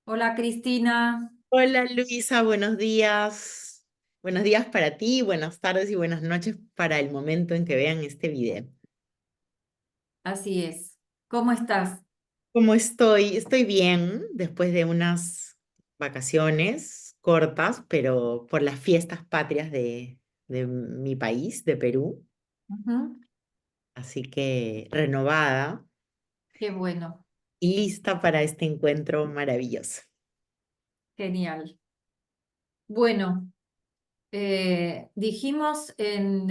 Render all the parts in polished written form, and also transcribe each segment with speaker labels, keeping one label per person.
Speaker 1: Hola Cristina,
Speaker 2: Hola Luisa, buenos días. Buenos días para ti, buenas tardes y buenas noches para el momento en que vean este video.
Speaker 1: así es. ¿Cómo estás?
Speaker 2: ¿Cómo estoy? Estoy bien después de unas vacaciones cortas, pero por las fiestas patrias de mi país, de Perú.
Speaker 1: Ujú.
Speaker 2: Así que renovada
Speaker 1: Qué bueno,
Speaker 2: y lista para este encuentro maravilloso.
Speaker 1: genial. Bueno, dijimos en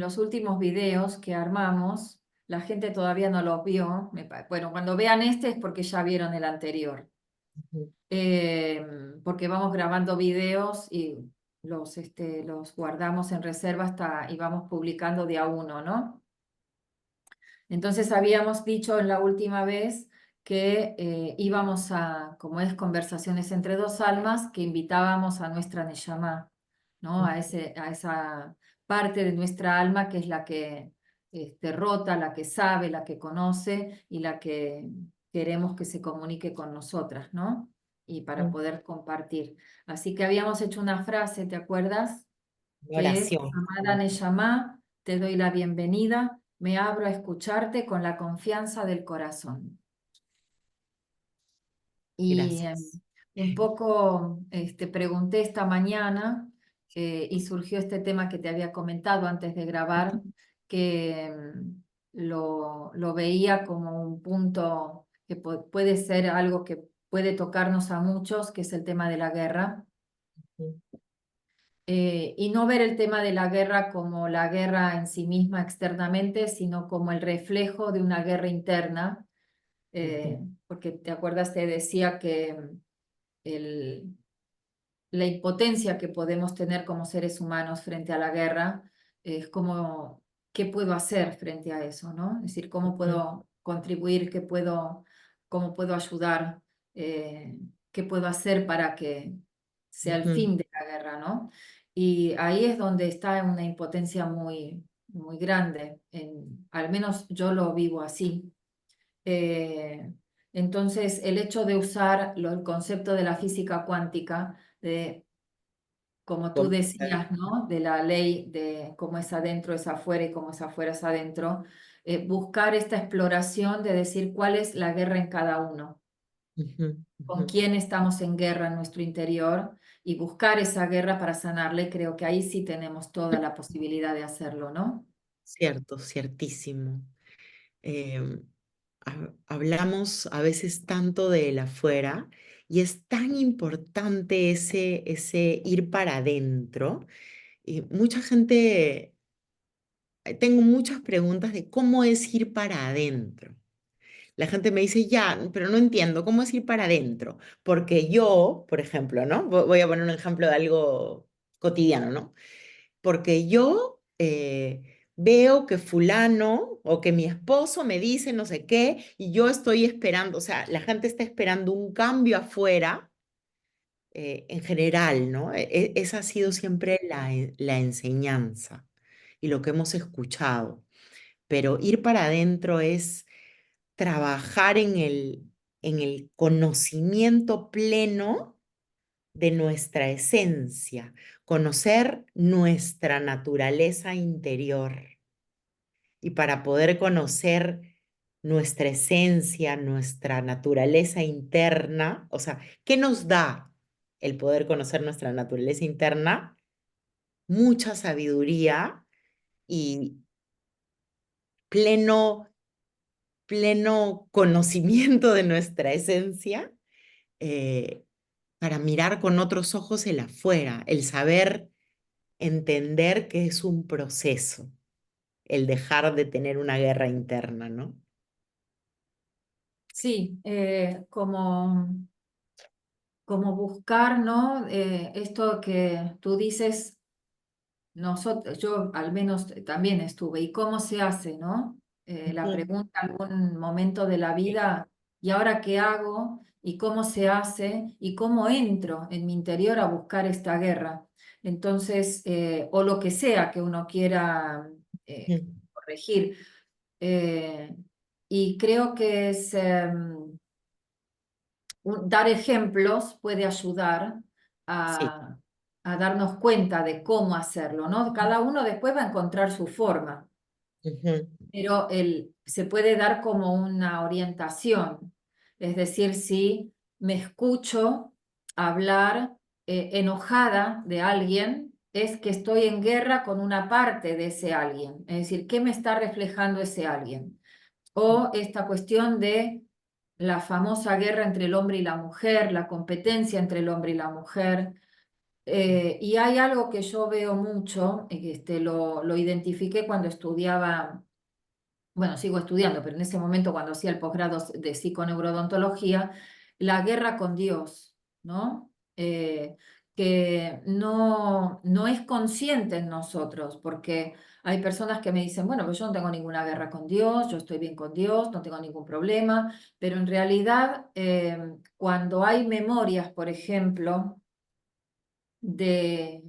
Speaker 1: los últimos videos que armamos, la gente todavía no los vio. Bueno, cuando vean este es porque ya vieron el anterior.
Speaker 2: Ujú.
Speaker 1: Eh, Porque vamos grabando videos y los guardamos en reserva y vamos publicando de a uno, ¿no? Entonces habíamos dicho en la última vez que íbamos como es conversaciones entre dos almas, que invitábamos a nuestra Neyamá, ¿no? A esa parte de nuestra alma que es la que rota, la que sabe, la que conoce y la que queremos que se comunique con nosotras, ¿no? Y para
Speaker 2: Ujú.
Speaker 1: poder compartir. Así que habíamos hecho una frase, ¿te acuerdas?
Speaker 2: Una
Speaker 1: Que es,
Speaker 2: oración.
Speaker 1: amada Neyamá, te doy la bienvenida, me abro a escucharte con la confianza del corazón. Y
Speaker 2: Gracias.
Speaker 1: un poco pregunté esta mañana y surgió este tema que te había comentado antes de grabar, que lo veía como un punto que puede ser algo que puede tocarnos a muchos, que es el tema de la guerra. Y no ver el tema de la guerra como la guerra en sí misma externamente, sino como el reflejo de una guerra interna,
Speaker 2: Ujú.
Speaker 1: porque te acuerdas, te decía que el, la impotencia que podemos tener como seres humanos frente a la guerra es como, ¿qué puedo hacer frente a eso, ¿no? Es decir, ¿cómo
Speaker 2: Ujú.
Speaker 1: puedo contribuir? ¿Cómo puedo ayudar? ¿Qué puedo hacer para que sea el
Speaker 2: Ujú.
Speaker 1: fin de la guerra, ¿no? Y ahí es donde está una impotencia muy grande. Al menos yo lo vivo así. Eh, entonces, el hecho de usar el concepto de la física cuántica, de, como tú decías, ¿no? De la ley de cómo es adentro es afuera y cómo es afuera es adentro, buscar esta exploración de decir cuál es la guerra en cada uno,
Speaker 2: Ujú.
Speaker 1: con
Speaker 2: Ujú.
Speaker 1: quién estamos en guerra en nuestro interior y buscar esa guerra para sanarle. Creo que ahí sí tenemos toda la posibilidad de hacerlo, ¿no?
Speaker 2: Cierto, ciertísimo. Em, Hablamos a veces tanto del afuera y es tan importante ese ir para adentro. Y mucha gente, tengo muchas preguntas de cómo es ir para adentro. La gente me dice, ya, pero no entiendo, ¿cómo es ir para adentro? Porque yo, por ejemplo, ¿no? Voy a poner un ejemplo de algo cotidiano, ¿no? Porque yo veo que fulano o que mi esposo me dice no sé qué y yo estoy esperando, o sea, la gente está esperando un cambio afuera en general, ¿no? Esa ha sido siempre la enseñanza y lo que hemos escuchado, pero ir para adentro es trabajar en el conocimiento pleno de nuestra esencia, conocer nuestra naturaleza interior. Y para poder conocer nuestra esencia, nuestra naturaleza interna, o sea, ¿qué nos da el poder conocer nuestra naturaleza interna? Mucha sabiduría y pleno, pleno conocimiento de nuestra esencia eh, para mirar con otros ojos el afuera, el saber entender que es un proceso, el dejar de tener una guerra interna, ¿no?
Speaker 1: Sí, como buscar, ¿no? Esto que tú dices, nosotros, yo al menos también estuve. ¿Y cómo se hace, no? La
Speaker 2: Ujú.
Speaker 1: pregunta algún momento de la vida, ¿y ahora qué hago? ¿Y cómo se hace? ¿Y cómo entro en mi interior a buscar esta guerra? Entonces, o lo que sea que uno quiera
Speaker 2: Ujú.
Speaker 1: corregir. Y creo que es dar ejemplos puede ayudar
Speaker 2: Sí.
Speaker 1: a, a darnos cuenta de cómo hacerlo, ¿no? Cada uno después va a encontrar su forma,
Speaker 2: Ujú.
Speaker 1: pero se puede dar como una orientación. Es decir, si me escucho hablar enojada de alguien, es que estoy en guerra con una parte de ese alguien. Es decir, ¿qué me está reflejando ese alguien? O esta cuestión de la famosa guerra entre el hombre y la mujer, la competencia entre el hombre y la mujer. Y hay algo que yo veo mucho, lo identifiqué cuando estudiaba, bueno, sigo estudiando, pero en ese momento cuando hacía el posgrado de psiconeurodontología, la guerra con Dios, ¿no? Que no es consciente en nosotros, porque hay personas que me dicen, bueno, pues yo no tengo ninguna guerra con Dios, yo estoy bien con Dios, no tengo ningún problema, pero en realidad cuando hay memorias, por ejemplo, de,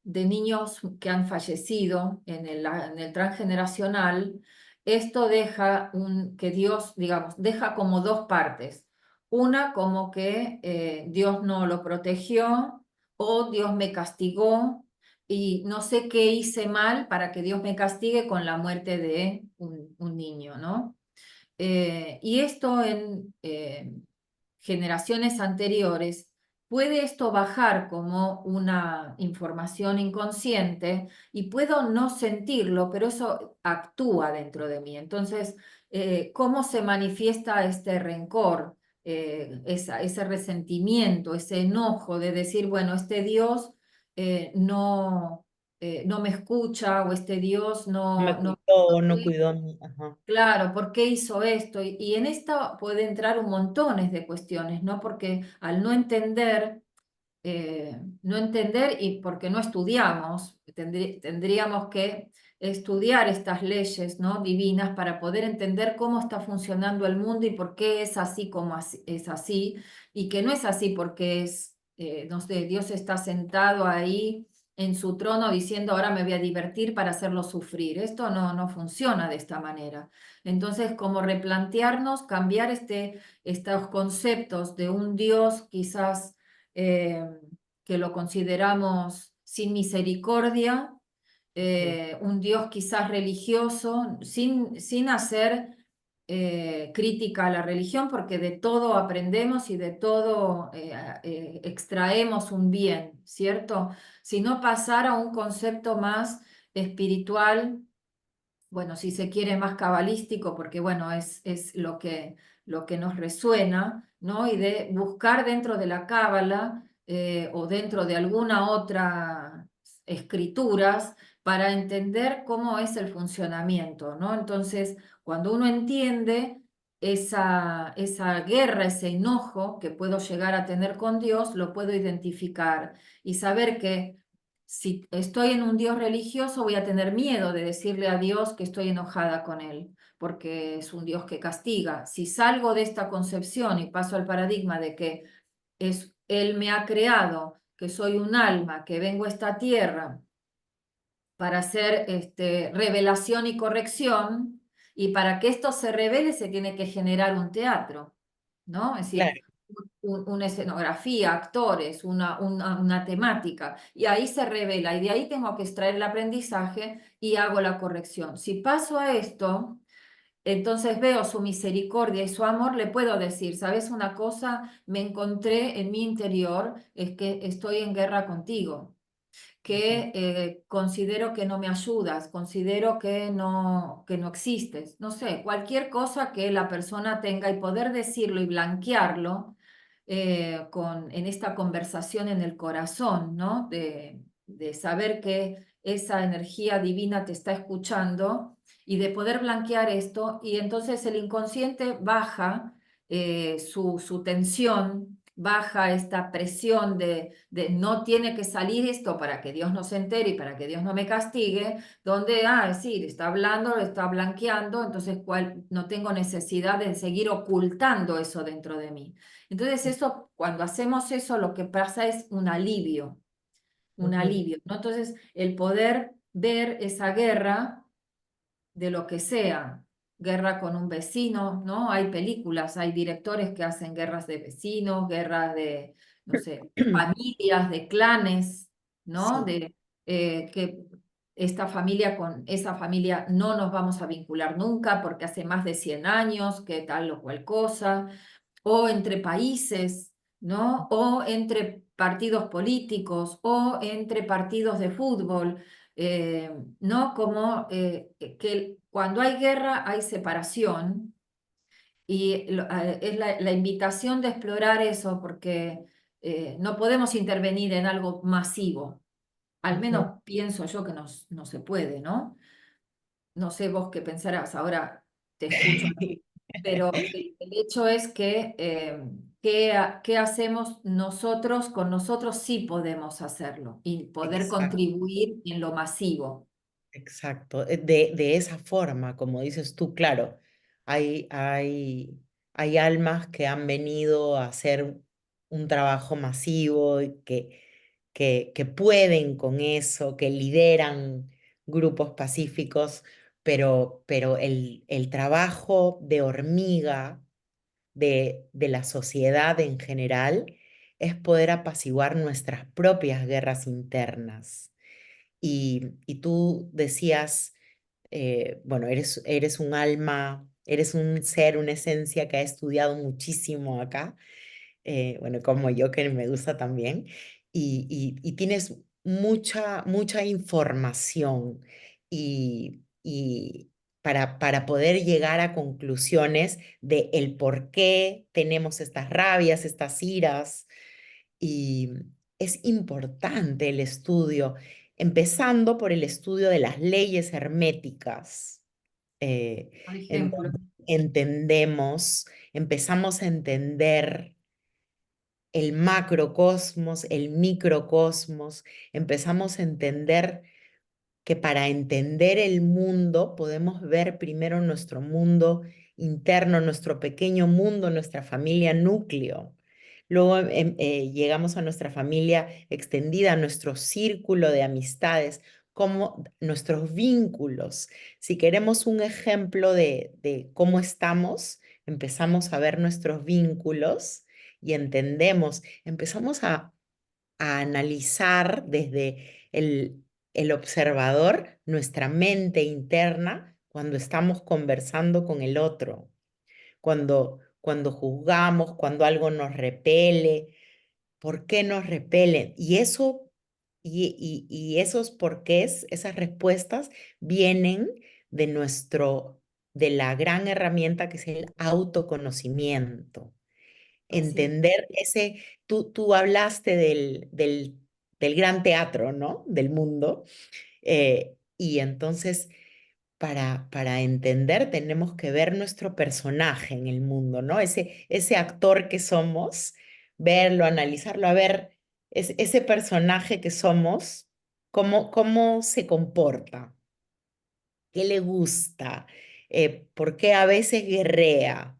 Speaker 1: de niños que han fallecido en el transgeneracional, esto deja que Dios, digamos, deja como dos partes. Una como que Dios no lo protegió o Dios me castigó y no sé qué hice mal para que Dios me castigue con la muerte de un niño, ¿no? Y esto en generaciones anteriores, puede esto bajar como una información inconsciente y puedo no sentirlo, pero eso actúa dentro de mí. Entonces, ¿cómo se manifiesta este rencor? Ese resentimiento, ese enojo de decir, bueno, este Dios no me escucha o este Dios
Speaker 2: No me
Speaker 1: no
Speaker 2: cuidó, no cuidó ajá.
Speaker 1: claro, ¿por qué hizo esto? Y en esto puede entrar un montones de cuestiones, ¿no? Porque al no entender y porque no estudiamos, tendríamos que estudiar estas leyes, ¿no? Divinas para poder entender cómo está funcionando el mundo y por qué es así como es así, y que no es así porque no sé, Dios está sentado ahí en su trono diciendo ahora me voy a divertir para hacerlo sufrir. Esto no funciona de esta manera. Entonces, como replantearnos, cambiar estos conceptos de un Dios quizás eh, que lo consideramos sin misericordia,
Speaker 2: Ujú.
Speaker 1: un Dios quizás religioso, sin hacer crítica a la religión, porque de todo aprendemos y de todo extraemos un bien, ¿cierto? Sino pasar a un concepto más espiritual, bueno, si se quiere más cabalístico, porque bueno, es lo que nos resuena, ¿no? Y de buscar dentro de la cábala o dentro de alguna otra escrituras para entender cómo es el funcionamiento, ¿no? Entonces, cuando uno entiende esa guerra, ese enojo que puedo llegar a tener con Dios, lo puedo identificar y saber que si estoy en un Dios religioso, voy a tener miedo de decirle a Dios que estoy enojada con Él, porque es un Dios que castiga. Si salgo de esta concepción y paso al paradigma de que Él me ha creado, que soy un alma, que vengo a esta tierra para hacer revelación y corrección, y para que esto se revele se tiene que generar un teatro, ¿no? Es decir,
Speaker 2: Claro.
Speaker 1: una escenografía, actores, una temática, y ahí se revela, y de ahí tengo que extraer el aprendizaje y hago la corrección. Si paso a esto, entonces veo su misericordia y su amor, le puedo decir, ¿sabes una cosa? Me encontré en mi interior, es que estoy en guerra contigo,
Speaker 2: Ujú.
Speaker 1: que considero que no me ayudas, considero que no existes, no sé, cualquier cosa que la persona tenga y poder decirlo y blanquearlo en esta conversación en el corazón, ¿no? De saber que esa energía divina te está escuchando y de poder blanquear esto y entonces el inconsciente baja su tensión, baja esta presión de no tiene que salir esto para que Dios no se entere y para que Dios no me castigue, donde, sí, está hablando, lo está blanqueando, entonces no tengo necesidad de seguir ocultando eso dentro de mí. Entonces eso, cuando hacemos eso, lo que pasa es un
Speaker 2: Ujú.
Speaker 1: alivio, ¿no? Entonces el poder ver esa guerra de lo que sea, guerra con un vecino, ¿no? Hay películas, hay directores que hacen guerras de vecinos, guerras de, no sé, familias, de clanes, ¿no?
Speaker 2: Sí,
Speaker 1: De que esta familia con esa familia no nos vamos a vincular nunca porque hace más de 100 años que tal o cual cosa, o entre países, ¿no? O entre partidos políticos, o entre partidos de fútbol, ¿no? Como que cuando hay guerra hay separación y es la invitación de explorar eso porque no podemos intervenir en algo masivo. Al
Speaker 2: ujú.
Speaker 1: menos pienso yo que no se puede, ¿no? No sé vos qué pensarás, ahora te escucho, pero el hecho es que qué hacemos nosotros, con nosotros sí podemos hacerlo y poder
Speaker 2: Exacto.
Speaker 1: contribuir en lo masivo.
Speaker 2: Exacto, de esa forma, como dices tú, claro, hay, hay, hay almas que han venido a hacer un trabajo masivo y que pueden con eso, que lideran grupos pacíficos, pero el trabajo de hormiga de la sociedad en general es poder apaciguar nuestras propias guerras internas. Y tú decías, bueno, eres un alma, eres un ser, una esencia que ha estudiado muchísimo acá, bueno, como yo que me gusta también, y tienes mucha información y para poder llegar a conclusiones de el por qué tenemos estas rabias, estas iras, y es importante el estudio, empezando por el estudio de las leyes herméticas,
Speaker 1: Por
Speaker 2: en
Speaker 1: ejemplo,
Speaker 2: donde empezamos a entender el macrocosmos, el microcosmos, empezamos a entender que para entender el mundo podemos ver primero nuestro mundo interno, nuestro pequeño mundo, nuestra familia núcleo. Luego llegamos a nuestra familia extendida, a nuestro círculo de amistades, como nuestros vínculos. Si queremos un ejemplo de cómo estamos, empezamos a ver nuestros vínculos y entendemos, empezamos a analizar desde el observador nuestra mente interna cuando estamos conversando con el otro, cuando juzgamos, cuando algo nos repele, ¿por qué nos repelen? Y eso, y esos porqués, esas respuestas vienen de de la gran herramienta que es el autoconocimiento.
Speaker 1: así es.
Speaker 2: Entender tú hablaste del gran teatro, ¿no? Del mundo. Y entonces, para entender, tenemos que ver nuestro personaje en el mundo, ¿no? Ese actor que somos, verlo, analizarlo, a ver, ese personaje que somos, cómo se comporta, qué le gusta, por qué a veces guerrea.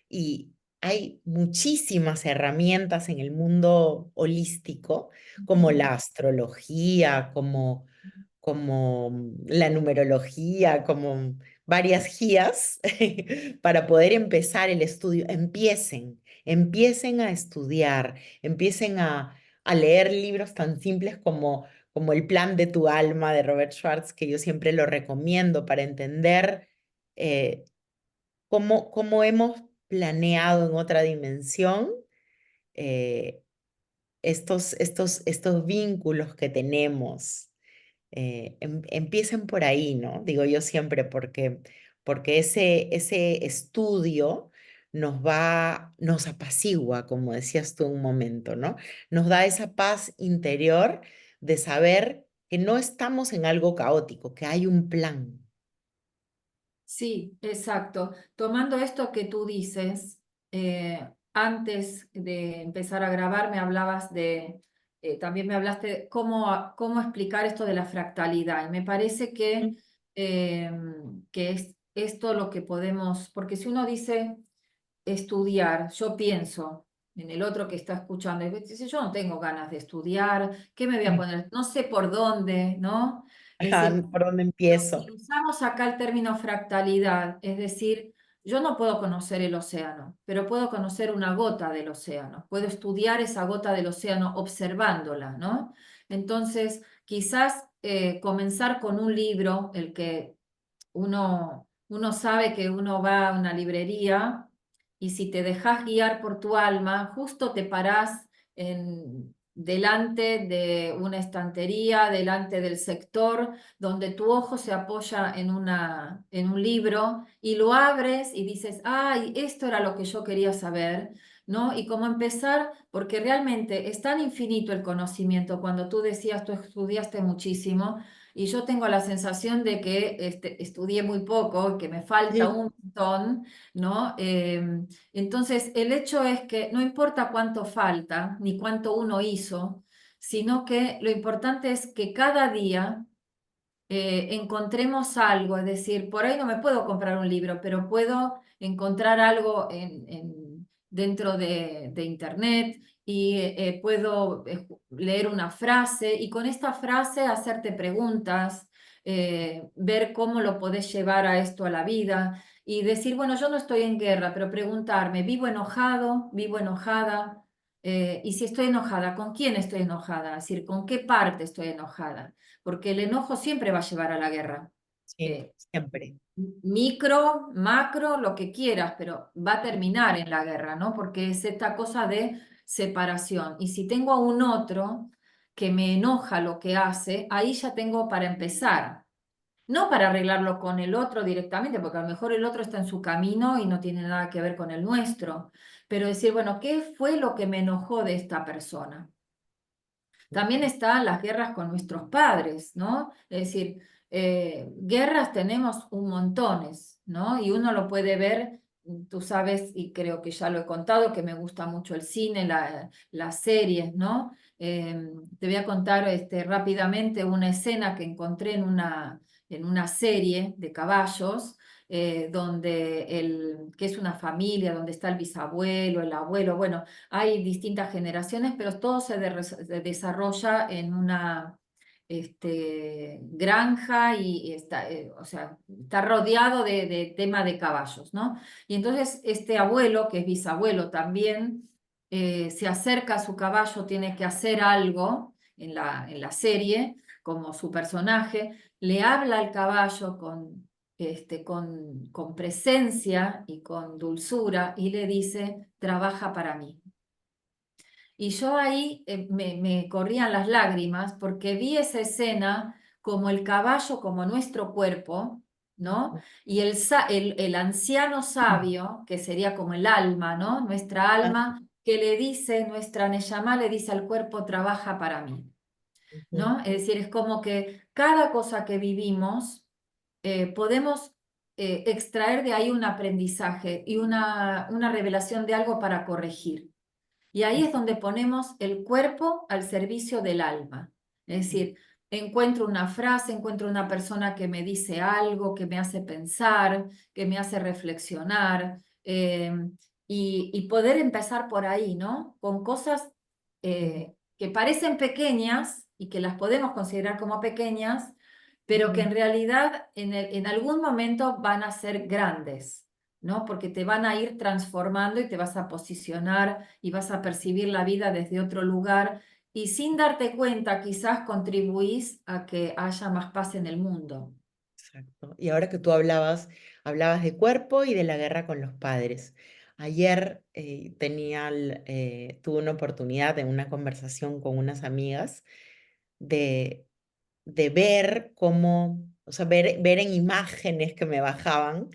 Speaker 2: Y hay muchísimas herramientas en el mundo holístico, como
Speaker 1: Ujú.
Speaker 2: la astrología, como la numerología, como varias guías para poder empezar el estudio. Empiecen a estudiar, empiecen a leer libros tan simples como El plan de tu alma de Robert Schwartz, que yo siempre lo recomiendo para entender eh, cómo hemos planeado en otra dimensión eh, estos vínculos que tenemos. Empiecen por ahí, ¿no? Digo yo siempre, porque ese estudio nos apacigua, como decías tú un momento, ¿no? Nos da esa paz interior de saber que no estamos en algo caótico, que hay un plan.
Speaker 1: Sí, exacto. Tomando esto que tú dices, antes de empezar a grabar me hablabas también me hablaste de cómo explicar esto de la fractalidad. Y me parece eh, que es esto lo que podemos, porque si uno dice estudiar, yo pienso en el otro que está escuchando y dice, yo no tengo ganas de estudiar, ¿qué me voy a
Speaker 2: Mm,
Speaker 1: poner? No sé por dónde, ¿no? Es decir,
Speaker 2: Ajá, ¿por dónde
Speaker 1: si
Speaker 2: empiezo?
Speaker 1: usamos acá el término fractalidad, es decir, yo no puedo conocer el océano, pero puedo conocer una gota del océano, puedo estudiar esa gota del océano observándola, ¿no? Entonces, quizás comenzar con un libro, el que uno sabe que uno va a una librería y si te dejas guiar por tu alma, justo te parás delante de una estantería, delante del sector, donde tu ojo se apoya en un libro y lo abres y dices, ay, esto era lo que yo quería saber, ¿no? Y cómo empezar, porque realmente es tan infinito el conocimiento, cuando tú decías, tú estudiaste muchísimo. Y yo tengo la sensación de que estudié muy poco, que me falta
Speaker 2: Sí,
Speaker 1: un montón, ¿no? Entonces, el hecho es que no importa cuánto falta, ni cuánto uno hizo, sino que lo importante es que cada día encontremos algo, es decir, por ahí no me puedo comprar un libro, pero puedo encontrar algo dentro de Internet y puedo leer una frase y con esta frase hacerte preguntas, ver cómo lo podés llevar a esto a la vida y decir, bueno, yo no estoy en guerra, pero preguntarme, ¿vivo enojado? ¿Vivo enojada? Y si estoy enojada, ¿con quién estoy enojada? Es decir, ¿con qué parte estoy enojada? Porque el enojo siempre va a llevar a la guerra.
Speaker 2: sí,
Speaker 1: Eh,
Speaker 2: siempre.
Speaker 1: Micro, macro, lo que quieras, pero va a terminar en la guerra, ¿no? Porque es esta cosa de separación. Y si tengo a un otro que me enoja lo que hace, ahí ya tengo para empezar. No para arreglarlo con el otro directamente, porque a lo mejor el otro está en su camino y no tiene nada que ver con el nuestro. Pero decir, bueno, ¿qué fue lo que me enojó de esta persona? También están las guerras con nuestros padres, ¿no? Es decir, guerras tenemos un montones, ¿no? Y uno lo puede ver, tú sabes, y creo que ya lo he contado, que me gusta mucho el cine, las series, ¿no? Te voy a contar rápidamente una escena que encontré en una serie de caballos. Que es una familia, donde está el bisabuelo, el abuelo, bueno, hay distintas generaciones, pero todo se desarrolla en una granja y está, o sea, está rodeado de tema de caballos, ¿no? Y entonces este abuelo, que es bisabuelo también, se acerca a su caballo, tiene que hacer algo en la serie, como su personaje, le habla al caballo con presencia y con dulzura y le dice, trabaja para mí. Y yo ahí me corrían las lágrimas porque vi esa escena como el caballo, como nuestro cuerpo, ¿no? Y el anciano sabio, que sería como el alma, ¿no? Nuestra
Speaker 2: Ah,
Speaker 1: alma, que le dice, nuestra Neyamá le dice al cuerpo, trabaja para mí,
Speaker 2: ujú,
Speaker 1: ¿no? Es decir, es como que cada cosa que vivimos podemos extraer de ahí un aprendizaje y una revelación de algo para corregir. Y ahí es donde ponemos el cuerpo al servicio del alma. Es decir, encuentro una frase, encuentro una persona que me dice algo, que me hace pensar, que me hace reflexionar, y poder empezar por ahí, ¿no? Con cosas que parecen pequeñas y que las podemos considerar como pequeñas, pero que
Speaker 2: ujú,
Speaker 1: en realidad en algún momento van a ser grandes, ¿no? Porque te van a ir transformando y te vas a posicionar y vas a percibir la vida desde otro lugar y sin darte cuenta quizás contribuís a que haya más paz en el mundo.
Speaker 2: exacto. Y ahora que tú hablabas de cuerpo y de la guerra con los padres. Ayer tuve una oportunidad en una conversación con unas amigas de, de ver cómo, o sea, ver en imágenes que me bajaban,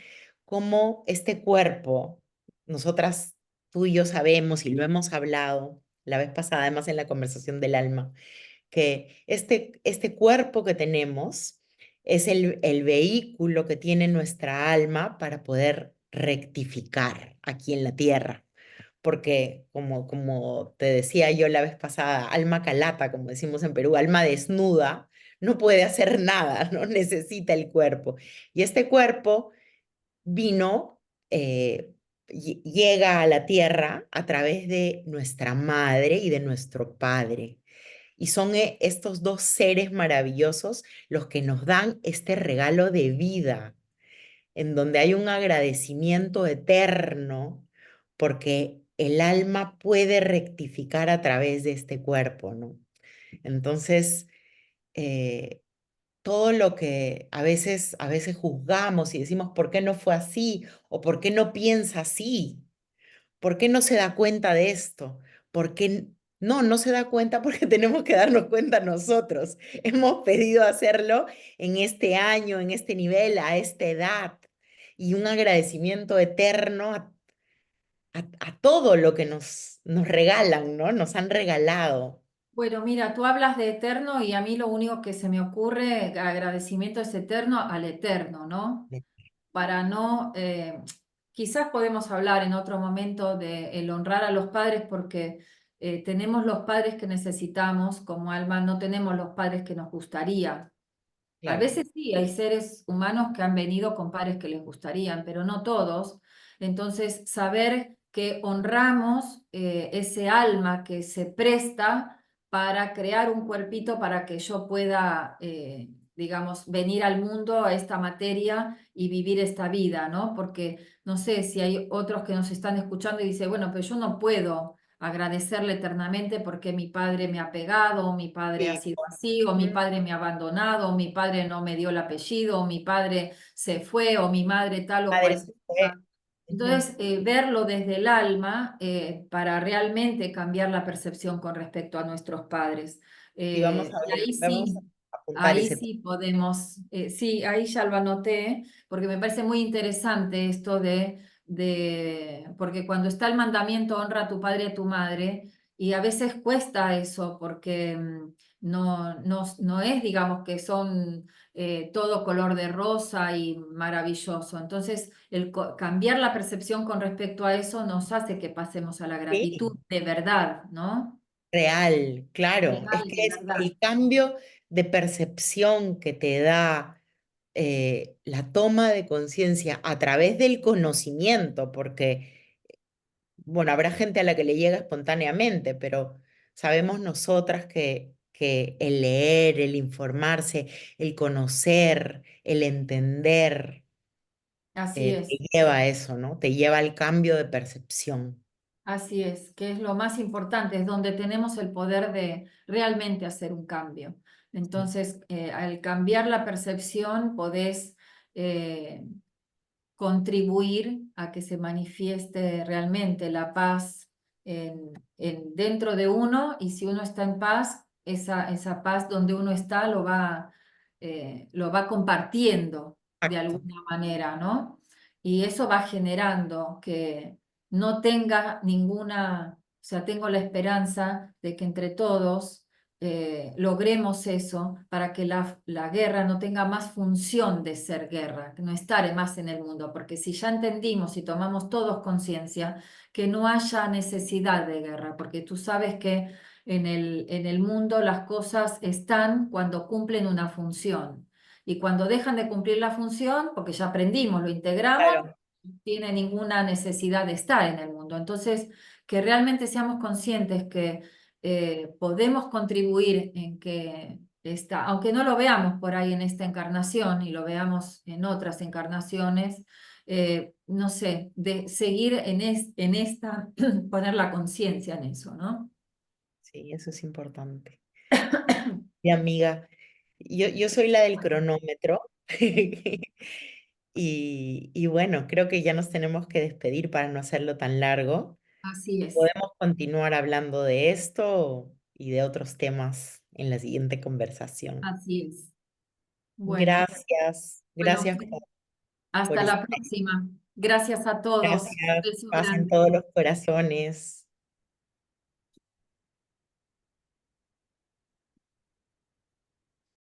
Speaker 2: cómo este cuerpo, nosotras, tú y yo sabemos y lo hemos hablado la vez pasada, además en la conversación del alma, que este cuerpo que tenemos es el vehículo que tiene nuestra alma para poder rectificar aquí en la tierra. Porque como te decía yo la vez pasada, alma calata, como decimos en Perú, alma desnuda, no puede hacer nada, no necesita el cuerpo. Y este cuerpo vino, llega a la tierra a través de nuestra madre y de nuestro padre. Y son estos dos seres maravillosos los que nos dan este regalo de vida, en donde hay un agradecimiento eterno, porque el alma puede rectificar a través de este cuerpo, ¿no? Entonces, eh, todo lo que a veces juzgamos y decimos, ¿por qué no fue así? ¿O por qué no piensa así? ¿Por qué no se da cuenta de esto? ¿Por qué no se da cuenta? Porque tenemos que darnos cuenta nosotros. Hemos pedido hacerlo en este año, en este nivel, a esta edad. Y un agradecimiento eterno a todo lo que nos regalan, ¿no? Nos han regalado.
Speaker 1: Bueno, mira, tú hablas de eterno y a mí lo único que se me ocurre, agradecimiento es eterno al eterno, ¿no? Para no, quizás podemos hablar en otro momento de el honrar a los padres porque tenemos los padres que necesitamos como alma, no tenemos los padres que nos gustaría. A
Speaker 2: Claro.
Speaker 1: veces sí, hay seres humanos que han venido con padres que les gustarían, pero no todos. Entonces, saber que honramos ese alma que se presta para crear un cuerpito para que yo pueda, digamos, venir al mundo, a esta materia y vivir esta vida, ¿no? Porque no sé si hay otros que nos están escuchando y dicen, bueno, pero yo no puedo agradecerle eternamente porque mi padre me ha pegado, o mi padre ha
Speaker 2: Sí.
Speaker 1: sido así, o mi
Speaker 2: Ujú.
Speaker 1: padre me ha abandonado, o mi padre no me dio el apellido, o mi padre se fue, o mi madre tal o
Speaker 2: Padre
Speaker 1: cual
Speaker 2: se
Speaker 1: cosa.
Speaker 2: fue. Ujú.
Speaker 1: Entonces, verlo desde el alma para realmente cambiar la percepción con respecto a nuestros padres.
Speaker 2: Sí,
Speaker 1: Y
Speaker 2: vamos a apuntar
Speaker 1: ahí
Speaker 2: ese
Speaker 1: sí
Speaker 2: tema.
Speaker 1: podemos, sí, ahí ya lo anoté, porque me parece muy interesante esto porque cuando está el mandamiento honra a tu padre y a tu madre, y a veces cuesta eso, porque no es, digamos, que son todo color de rosa y maravilloso. Entonces, cambiar la percepción con respecto a eso nos hace que pasemos a la
Speaker 2: Sí.
Speaker 1: gratitud de verdad, ¿no?
Speaker 2: Real, claro. Es
Speaker 1: Real,
Speaker 2: que
Speaker 1: de
Speaker 2: es
Speaker 1: verdad.
Speaker 2: el cambio de percepción que te da la toma de conciencia a través del conocimiento, porque, bueno, habrá gente a la que le llega espontáneamente, pero sabemos nosotras que el leer, el informarse, el conocer, el entender,
Speaker 1: Así
Speaker 2: te
Speaker 1: es.
Speaker 2: lleva a eso, ¿no? Te lleva al cambio de percepción.
Speaker 1: Así es, que es lo más importante, es donde tenemos el poder de realmente hacer un cambio.
Speaker 2: Sí,
Speaker 1: Entonces, al cambiar la percepción, podés eh, contribuir a que se manifieste realmente la paz dentro de uno, y si uno está en paz, esa paz donde uno está lo va compartiendo de
Speaker 2: exacto.
Speaker 1: alguna manera, ¿no? Y eso va generando que no tenga ninguna, o sea, tengo la esperanza de que entre todos logremos eso para que la guerra no tenga más función de ser guerra, que no estar más en el mundo, porque si ya entendimos y tomamos todos conciencia que no haya necesidad de guerra, porque tú sabes que en el mundo las cosas están cuando cumplen una función. Y cuando dejan de cumplir la función, porque ya aprendimos, lo integramos,
Speaker 2: Claro.
Speaker 1: no tiene ninguna necesidad de estar en el mundo. Entonces, que realmente seamos conscientes que podemos contribuir en que esta, aunque no lo veamos por ahí en esta encarnación y lo veamos en otras encarnaciones, no sé, de seguir en esta, poner la conciencia en eso, ¿no?
Speaker 2: Sí, eso es importante. Mi amiga, yo soy la del cronómetro y bueno, creo que ya nos tenemos que despedir para no hacerlo tan largo.
Speaker 1: Así es,
Speaker 2: Podemos continuar hablando de esto y de otros temas en la siguiente conversación.
Speaker 1: así es. Bueno,
Speaker 2: Gracias,
Speaker 1: bueno,
Speaker 2: gracias por
Speaker 1: hasta la
Speaker 2: estar.
Speaker 1: próxima. Gracias a todos. Un
Speaker 2: Gracias,
Speaker 1: beso
Speaker 2: paz en
Speaker 1: grande.
Speaker 2: todos los corazones.